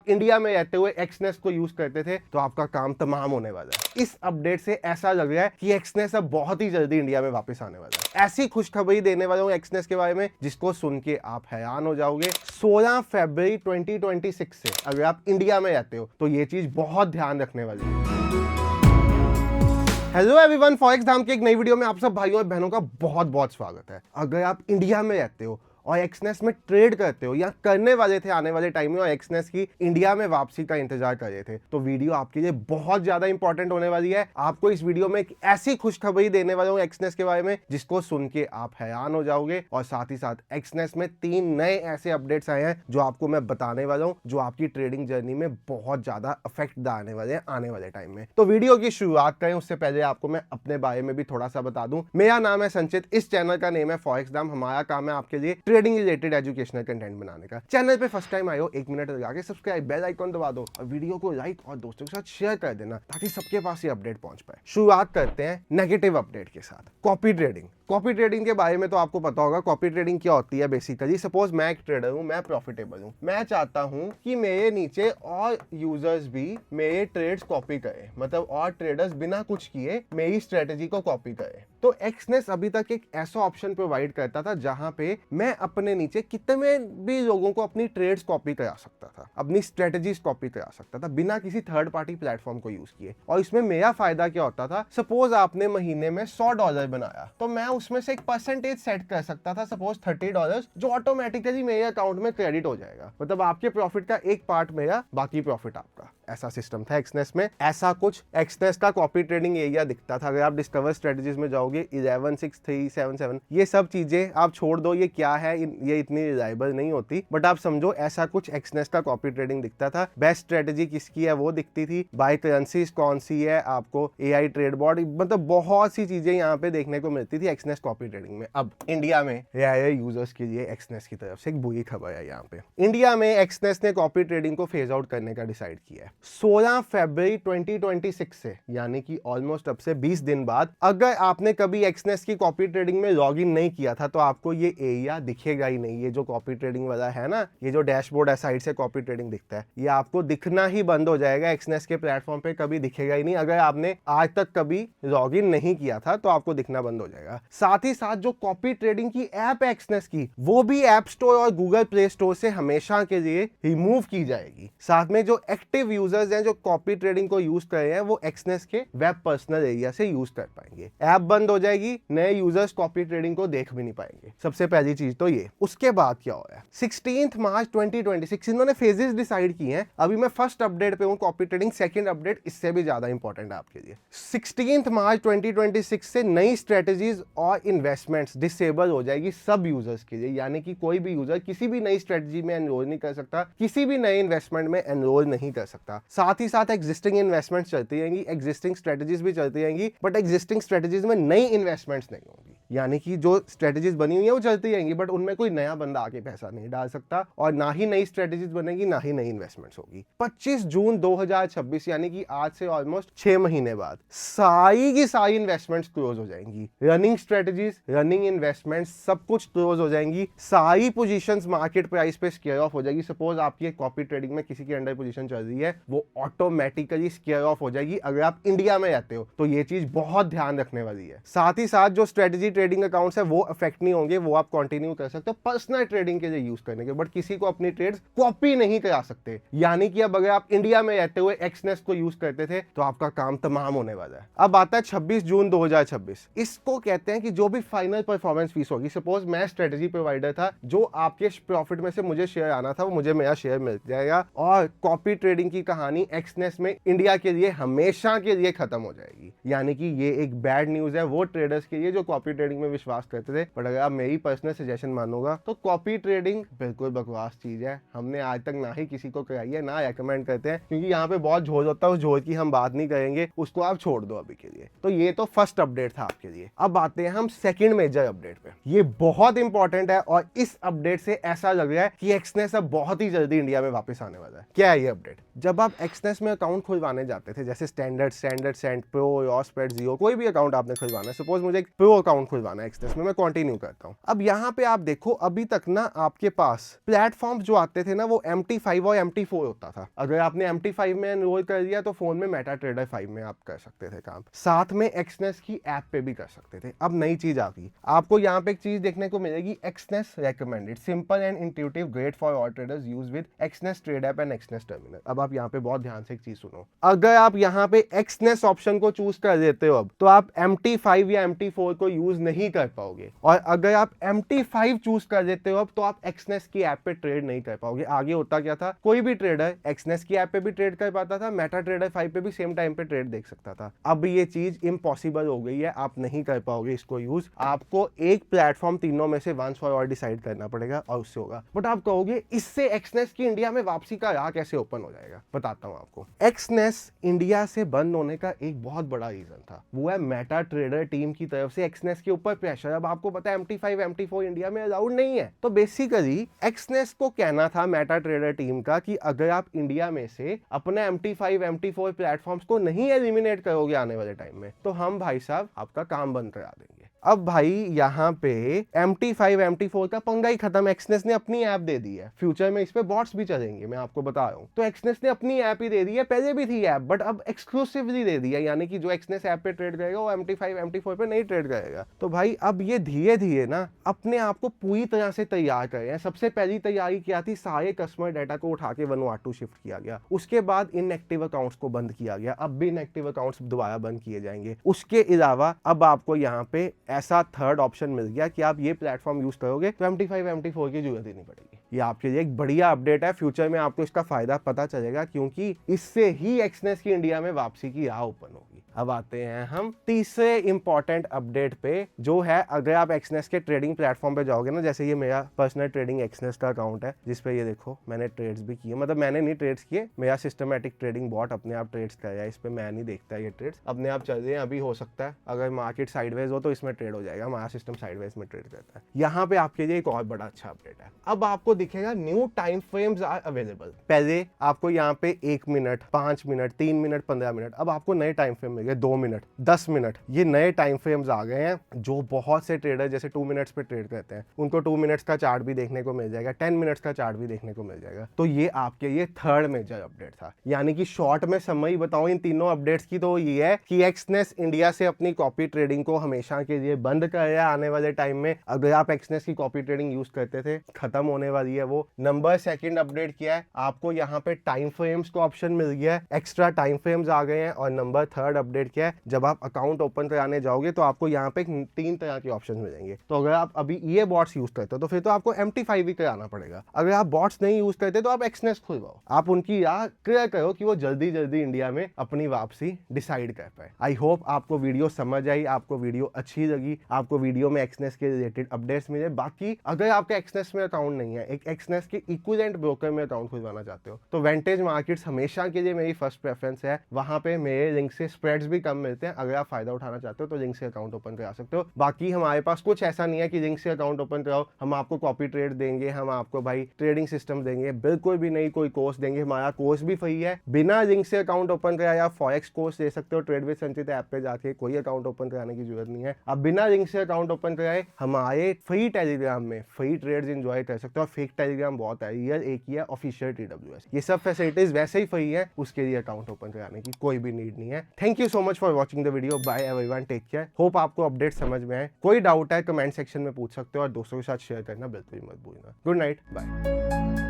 India में रहते हुए एक्सनेस को यूज करते थे तो आपका काम तमाम होने वाला है। इस अपडेट से ऐसा लग रहा है कि एक्सनेस अब बहुत ही जल्दी इंडिया में वापस आने वाला है। ऐसी खुशखबरी देने वाला हूं एक्सनेस के बारे में जिसको सुन के आप हैरान हो जाओगे। 16 फरवरी 2026 से अगर आप इंडिया में रहते हो तो ये चीज बहुत ध्यान रखने वाली है। हेलो एवरीवन, फॉरेक्स धाम की एक नई वीडियो में आप सब भाइयों और बहनों का बहुत बहुत स्वागत है। अगर आप इंडिया में रहते हो और एक्सनेस में ट्रेड करते हो या करने वाले थे आने वाले टाइम में और एक्सनेस की इंडिया में वापसी का इंतजार कर रहे थे तो वीडियो आपके लिए बहुत ज्यादा इंपॉर्टेंट होने वाली है। आपको इस वीडियो में एक ऐसी खुशखबरी देने वाला हूं एक्सनेस के बारे में जिसको सुन के आप हैरान हो जाओगे। और साथ ही साथ एक्सनेस में 3 नए ऐसे अपडेट्स आए हैं जो आपको मैं बताने वाला हूं, जो आपकी ट्रेडिंग जर्नी में बहुत ज्यादा इफेक्ट डालने वाले हैं आने वाले टाइम में। तो वीडियो की शुरुआत करें उससे पहले आपको मैं अपने बारे में भी थोड़ा सा बता दूं। मेरा नाम है संचित, इस चैनल का नेम है फॉरेक्स धाम। हमारा काम है आपके लिए ट्रेडिंग रिलेटेड एजुकेशनल कंटेंट बनाने का। चैनल पे फर्स्ट टाइम आए हो 1 मिनट लगा के सब्सक्राइब, बेल आइकॉन दबा दो और वीडियो को लाइक और दोस्तों के साथ शेयर कर देना ताकि सबके पास ये अपडेट पहुंच पाए। शुरुआत करते हैं नेगेटिव अपडेट के साथ। Copy trading. कॉपी ट्रेडिंग के बारे में तो आपको पता होगा। कॉपी ट्रेडिंग क्या होती है बेसिकली। सपोज मैं एक ट्रेडर हूं, मैं प्रॉफिटेबल हूं, मैं चाहता हूं कि मेरे नीचे और यूजर्स भी मेरे ट्रेड्स कॉपी करें, मतलब और ट्रेडर्स बिना कुछ किए मेरी स्ट्रेटेजी को कॉपी करें। तो एक्सनेस अभी तक एक ऐसा ऑप्शन प्रोवाइड करता था जहां पे मैं अपने नीचे कितने भी लोगों को अपनी ट्रेड्स कॉपी करा सकता था, अपनी स्ट्रेटेजीज कॉपी करा सकता था बिना किसी थर्ड पार्टी प्लेटफॉर्म को यूज किए। और इसमें मेरा फायदा क्या होता था, सपोज आपने महीने में $100 बनाया तो मैं उसमें से एक परसेंटेज सेट कर सकता था, सपोज $30, जो ऑटोमेटिकली मेरे अकाउंट में क्रेडिट हो जाएगा। मतलब आपके प्रॉफिट का एक पार्ट मेरा, बाकी प्रॉफिट आपका। ऐसा सिस्टम था एक्सनेस में। ऐसा कुछ एक्सनेस का कॉपी ट्रेडिंग एरिया दिखता था। अगर आप डिस्कवर स्ट्रेटजीज में जाओगे 116377 ये सब चीजें आप छोड़ दो, ये क्या है, ये इतनी रिलायबल नहीं होती, बट आप समझो ऐसा कुछ एक्सनेस का कॉपी ट्रेडिंग दिखता था। बेस्ट स्ट्रेटजी किसकी है वो दिखती थी, बाय करेंसीज कौन सी है, आपको एआई ट्रेड बोर्ड, मतलब बहुत सी चीजें यहाँ पे देखने को मिलती थी एक्सनेस कॉपी ट्रेडिंग में। अब इंडिया में रहे यूजर्स के लिए एक्सनेस की तरफ से एक बुरी खबर है। यहाँ पे इंडिया में एक्सनेस ने कॉपी ट्रेडिंग को फेज आउट करने का डिसाइड किया है 16 फरवरी 2026 से, यानी कि ऑलमोस्ट अब से 20 दिन बाद। अगर आपने कभी एक्सनेस की कॉपी ट्रेडिंग में लॉग इन नहीं किया था तो आपको ये एरिया दिखेगा ही नहीं। ये जो कॉपी ट्रेडिंग वाला है ना, ये जो डैशबोर्ड है साइड से कॉपी ट्रेडिंग दिखता है, ये आपको दिखना ही बंद हो जाएगा। एक्सनेस के प्लेटफॉर्म पे कभी दिखेगा ही नहीं। अगर आपने आज तक कभी लॉग इन नहीं किया था तो आपको दिखना बंद हो जाएगा। साथ ही साथ जो कॉपी ट्रेडिंग की ऐप है एक्सनेस की, वो भी ऐप स्टोर और गूगल प्ले स्टोर से हमेशा के लिए रिमूव की जाएगी। साथ में जो एक्टिव यूजर्स हैं जो कॉपी ट्रेडिंग को यूज कर रहे हैं वो एक्सनेस के वेब पर्सनल एरिया से यूज कर पाएंगे। ऐप बंद हो जाएगी, नए यूजर्स कॉपी ट्रेडिंग को देख भी नहीं पाएंगे। सबसे पहली चीज तो ये। उसके बाद क्या हो रहा है, 16 मार्च 2026 इन्होंने फेजेस डिसाइड किए हैं। अभी मैं फर्स्ट अपडेट पे हूं कॉपी ट्रेडिंग, सेकंड अपडेट इससे भी ज्यादा इंपॉर्टेंट है आपके लिए। 16 मार्च 2026 से नई स्ट्रेटेजीज और इन्वेस्टमेंट्स डिसेबल हो जाएगी सब यूजर्स के लिए, यानी कि कोई भी यूजर किसी भी नई स्ट्रेटेजी में एनरोल नहीं कर सकता, किसी भी नए इन्वेस्टमेंट में एनरोल नहीं कर सकता। साथ ही साथ एग्जिस्टिंग इन्वेस्टमेंट्स चलती रहेंगी, एग्जिस्टिंग स्ट्रेटेजीज भी चलती रहेंगी, बट एग्जिस्टिंग स्ट्रेटेजीज में नई इन्वेस्टमेंट्स नहीं होंगी। यानी कि जो स्ट्रेटेजीज बनी हुई है वो चलती रहेंगी बट उनमें कोई नया बंदा आके पैसा नहीं डाल सकता और ना ही नई स्ट्रेटेजीज बनेगी, ना ही नई इन्वेस्टमेंट्स होगी। 25 जून 2026 यानी कि आज से ऑलमोस्ट 6 महीने बाद सारी की सारी इन्वेस्टमेंट्स क्लोज हो जाएंगी। रनिंग स्ट्रेटेजीज, रनिंग इन्वेस्टमेंट्स सब कुछ क्लोज हो जाएंगी। सारी पोजीशंस मार्केट प्राइस पे स्केयर ऑफ हो जाएगी। सपोज आपकी कॉपी ट्रेडिंग में किसी की अंडर पोजीशन चल रही है, वो ऑटोमेटिकली स्केयर ऑफ हो जाएगी। अगर आप इंडिया में रहते हो तो ये चीज बहुत ध्यान रखने वाली है। साथ ही साथ जो स्ट्रेटेजी ट्रेडिंग अकाउंट्स है वो अफेक्ट नहीं होंगे, वो आप कंटिन्यू कर सकते हो पर्सनल ट्रेडिंग के लिए यूज करने के, बट किसी को अपनी ट्रेड्स कॉपी नहीं करा सकते। यानी कि अब अगर आप इंडिया में रहते हुए एक्सनेस को यूज करते थे तो आपका काम तमाम होने वाला है। अब आता है 26 जून 2026। इसको कहते हैं कि जो भी फाइनल परफॉर्मेंस फीस होगी, सपोज मैं स्ट्रेटेजी प्रोवाइडर था, जो आपके प्रॉफिट में से मुझे शेयर आना था वो मुझे मेरा शेयर मिल जाएगा और कॉपी ट्रेडिंग की कहानी एक्सनेस में इंडिया के लिए हमेशा के लिए खत्म हो जाएगी। यानी कि ये एक बैड न्यूज है वो ट्रेडर्स के लिए जो कॉपी ट्रेडिंग में विश्वास करते थे। बट अगर आप मेरी पर्सनल सजेशन मानोगा तो कॉपी ट्रेडिंग बिल्कुल बकवास चीज है। हमने आज तक ना ही किसी को कराई है, ना रेकमेंड करते हैं, क्योंकि यहाँ पे बहुत झोल होता है। उस झोल की हम बात नहीं करेंगे, उसको आप छोड़ दो अभी के लिए। तो ये तो फर्स्ट अपडेट था आपके लिए। अब आते हैं हम सेकंड मेजर अपडेट पे। ये बहुत इंपॉर्टेंट है और इस अपडेट से ऐसा लग रहा है कि एक्सनेस अब बहुत ही जल्दी इंडिया में वापस आने वाला है। क्या है ये अपडेट? जब आप आप एक्सनेस में अकाउंट खुलवाने जाते थे, जैसे स्टैंडर्ड, सेंट, प्रो, योरस्पेड, जियो, कोई भी अकाउंट आपने खुलवाना है, सपोज मुझे एक प्रो अकाउंट खुलवाना है एक्सनेस में, मैं कंटिन्यू करता हूँ। अब यहाँ पे आप देखो, अभी तक ना आपके पास प्लेटफॉर्म जो आते थे ना वो MT5 और MT4 होता था। अगर आपने MT5 में एनरोल कर दिया तो फोन में मेटाट्रेडर 5 में आप कर सकते थे काम, साथ में एक्सनेस की ऐप पे भी कर सकते थे। अब नई चीज आ गई, आपको यहाँ पे एक चीज देखने को मिलेगी, Exness recommended, simple and intuitive, great for all traders, use with Exness trade app and Exness terminal. अब आप यहाँ पे बहुत ध्यान से एक चीज सुनो, अगर आप यहाँ पे एक्सनेस ऑप्शन को चूज कर देते हो अब, तो आप MT5 या MT4 को यूज नहीं कर पाओगे, और अगर आप MT5 चूज कर देते हो अब, तो आप एक्सनेस की ऐप पे ट्रेड नहीं कर पाओगे। आगे होता क्या था, कोई भी ट्रेडर एक्सनेस की ऐप पे भी ट्रेड कर पाता था, मेटाट्रेडर 5 पे भी सेम टाइम पे ट्रेड देख सकता था। अब ये चीज इम्पॉसिबल हो गई है, आप नहीं कर पाओगे इसको यूज। आपको एक प्लेटफॉर्म तीनों में से वंस फॉर ऑल डिसाइड करना पड़ेगा और उससे होगा। बट आप कहोगे इससे एक्सनेस की इंडिया में वापसी का राह कैसे ओपन हो जाएगा? बताता हूं आपको। एक्सनेस इंडिया से बंद होने का एक बहुत बड़ा रीजन था, वो है मेटाट्रेडर टीम की तरफ से एक्सनेस के ऊपर प्रेशर। अब आपको पता है MT5 MT4 इंडिया में अलाउड नहीं है, तो बेसिकली एक्सनेस को कहना था मेटाट्रेडर टीम का कि अगर आप इंडिया में से अपने MT5 MT4 प्लेटफॉर्म्स को नहीं एलिमिनेट करोगे आने वाले टाइम में, तो हम भाई साहब आपका काम बंद करा देंगे। अब भाई यहाँ पे MT5 MT4 का पंगा ही खत्म, एक्सनेस ने अपनी ऐप दे दी है, फ्यूचर में इस पे बॉट्स भी चलेंगे, मैं आपको बता रहा हूँ। तो एक्सनेस ने अपनी ऐप ही दे दी है, पहले भी थी ऐप बट अब एक्सक्लूसिवली दे दी है, यानी कि जो एक्सनेस ऐप पे ट्रेड करेगा वो MT5 MT4 पे नहीं ट्रेड करेगा। तो भाई अब ये धीरे धीरे ना अपने आप को पूरी तरह से तैयार कर रहे हैं। सबसे पहली तैयारी क्या थी, सारे कस्टमर डाटा को उठा के Vanuatu शिफ्ट किया गया, उसके बाद इनएक्टिव अकाउंट्स को बंद किया गया, अब भी इनएक्टिव अकाउंट्स दोबारा बंद किए जाएंगे। उसके अलावा अब आपको यहाँ पे ऐसा थर्ड ऑप्शन मिल गया कि आप ये प्लेटफॉर्म यूज करोगे तो MT5 MT4 की जरूरत ही नहीं पड़ेगी। ये आपके लिए एक बढ़िया अपडेट है, फ्यूचर में आपको इसका फायदा पता चलेगा, क्योंकि इससे ही एक्सनेस की इंडिया में वापसी की राह ओपन होगी। अब आते हैं हम तीसरे इंपॉर्टेंट अपडेट पे, जो है अगर आप एक्सनेस के ट्रेडिंग प्लेटफॉर्म पे जाओगे ना, जैसे ये मेरा पर्सनल ट्रेडिंग एक्सनेस का अकाउंट है, जिसपे ये देखो मैंने ट्रेड्स भी किए, मतलब मैंने नहीं ट्रेड्स किए, मेरा सिस्टमैटिक ट्रेडिंग बॉट अपने आप ट्रेड्स कर रहा है, इस पे मैं नहीं देखता, ये ट्रेड्स अपने आप चल रहे हैं। अभी हो सकता है अगर मार्केट साइडवेज हो तो इसमें ट्रेड हो जाएगा, हमारा सिस्टम साइडवेज में ट्रेड करता है। यहाँ पे आपके लिए एक और बड़ा अच्छा अपडेट है, अब आपको दिखेगा new time frames are available. पहले आपको यहाँ पे 1 मिनट, 5 मिनट, 3 मिनट, 15 मिनट, अब आपको नए टाइम फ्रेम मिल गए, 2 मिनट, 10 मिनट, ये नए टाइम फ्रेम्स आ गए हैं। जो बहुत से ट्रेडर जैसे 2 मिनट्स पे ट्रेड करते हैं, उनको 2 मिनट्स का चार्ट भी देखने को मिल जाएगा, 10 मिनट्स का चार्ट भी देखने को मिल जाएगा। तो ये आपके ये थर्ड मेजर अपडेट था, यानी कि शॉर्ट में समरी बताऊं इन तीनों अपडेट्स की, तो ये है कि एक्सनेस इंडिया से अपनी कॉपी ट्रेडिंग को हमेशा के लिए बंद कर रहा है। आने वाले टाइम में अगर आप एक्सनेस की कॉपी ट्रेडिंग यूज करते थे, खत्म होने वाली है वो। नंबर सेकंड अपडेट किया है, आपको यहाँ पे टाइम फ्रेम्स का ऑप्शन मिल गया है, एक्स्ट्रा टाइम फ्रेम्स आ गए हैं। और नंबर थर्ड अपडेट किया है, जब आप अकाउंट ओपन कराने जाओगे तो आपको यहाँ पे 3 तरह के ऑप्शन मिलेंगे। तो अगर आप अभी ये बॉट्स यूज करते हो तो फिर तो आपको MT5 भी कराना पड़ेगा। अगर आप बॉट्स नहीं यूज करते तो आप एक्सनेस खुलवाओ, आप उनकी राह क्लियर करो कि वो जल्दी जल्दी इंडिया में अपनी वापसी डिसाइड कर पाए। आई होप आपको वीडियो समझ आई, आपको वीडियो अच्छी लगी, आपको वीडियो में एक्सनेस के रिलेटेड अपडेट्स मिले। बाकी अगर आपका एक्सनेस में अकाउंट नहीं है, एक एक्सनेस के इक्विवेलेंट ब्रोकर में अकाउंट खुलवाना चाहते हो, तो वेंटेज मार्केट्स हमेशा के लिए मेरी फर्स्ट प्रेफरेंस है। वहां पे मेरे लिंक से स्प्रेड्स भी कम मिलते हैं, अगर आप फायदा उठाना चाहते हो तो लिंक से अकाउंट ओपन करा सकते हो। बाकी हमारे पास कुछ ऐसा नहीं है कि लिंक से अकाउंट ओपन कराओ हम आपको कॉपी ट्रेड देंगे, हम आपको भाई ट्रेडिंग सिस्टम देंगे, बिल्कुल भी नहीं। कोई कोर्स देंगे, हमारा कोर्स भी फ्री है, बिना लिंक से अकाउंट ओपन कराए आप फॉरेक्स कोर्स ले सकते हो ट्रेड विद संचित ऐप पे जाके, कोई अकाउंट ओपन कराने की जरूरत नहीं है। आप बिना लिंक से अकाउंट ओपन कराए हमारे फ्री टेलीग्राम में फ्री ट्रेड्स एंजॉय कर सकते हो। फेक टेलीग्राम बहुत है, ईयर एक ही है, ऑफिशियल TWS, ये सब फैसिलिटीज वैसे ही फ्री है, उसके लिए अकाउंट ओपन कराने की कोई भी नीड नहीं है। Thank you so much for watching the video, bye everyone, take care. Hope आपको अपडेट समझ में आए। कोई डाउट है कमेंट सेक्शन में पूछ सकते हो और दोस्तों के साथ शेयर करना बिल्कुल मत भूलना। Good night, bye.